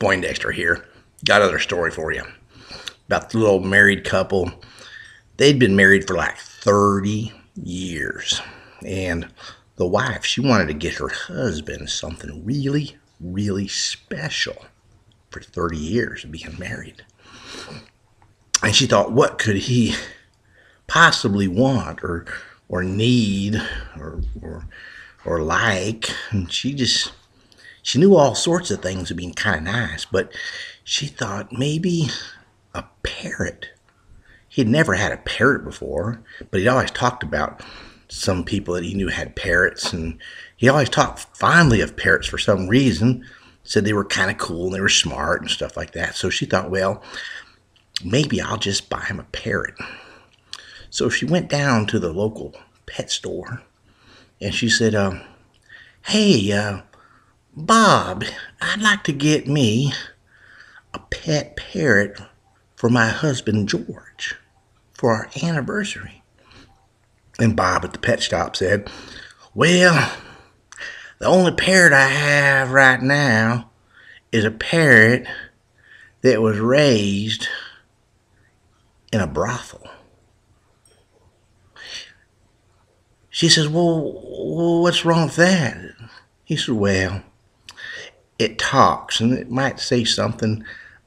Poindexter here. Got another story for you about the little married couple. They'd been married for like 30 years. And the wife, she wanted to get her husband something really, really special for 30 years of being married. And she thought, what could he possibly want or need or like? And she knew all sorts of things would be kind of nice, but she thought maybe a parrot. He had never had a parrot before, but he'd always talked about some people that he knew had parrots, and he always talked fondly of parrots for some reason. Said they were kind of cool and they were smart and stuff like that. So she thought, well, maybe I'll just buy him a parrot. So she went down to the local pet store and she said, hey, Bob, I'd like to get me a pet parrot for my husband George for our anniversary. And Bob at the pet shop said, well, the only parrot I have right now is a parrot that was raised in a brothel. She says, well, what's wrong with that? He said, well, it talks and it might say something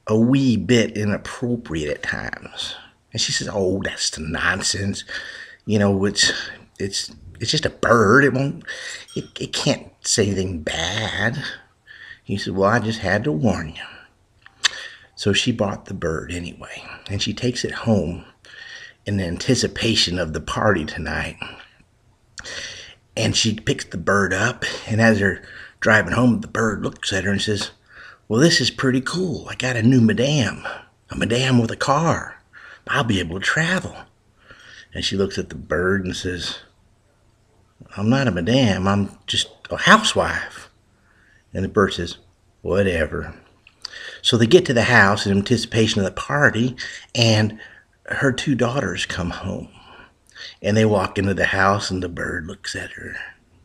a wee bit inappropriate at times. And she says, oh, that's the nonsense. You know, it's just a bird. It can't say anything bad. He said, well, I just had to warn you. So she bought the bird anyway, and she takes it home in anticipation of the party tonight. And she picks the bird up, and as they're driving home, the bird looks at her and says, well, this is pretty cool. I got a new madame, a madame with a car. I'll be able to travel. And she looks at the bird and says, I'm not a madame, I'm just a housewife. And the bird says, whatever. So they get to the house in anticipation of the party, and her two daughters come home. And they walk into the house, and the bird looks at her,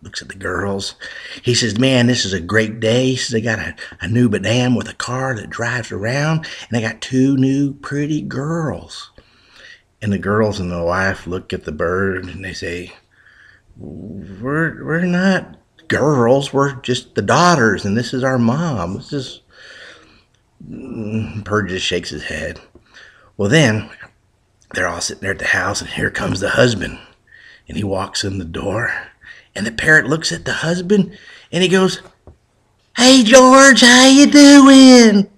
looks at the girls. He says, man, this is a great day. He says, they got a new madame with a car that drives around, and they got two new pretty girls. And the girls and the wife look at the bird, and they say, we're not girls, we're just the daughters, and this is our mom. This is... Bird just shakes his head. Well, then they're all sitting there at the house, and here comes the husband, and he walks in the door, and the parrot looks at the husband, and he goes, hey, George, how you doing?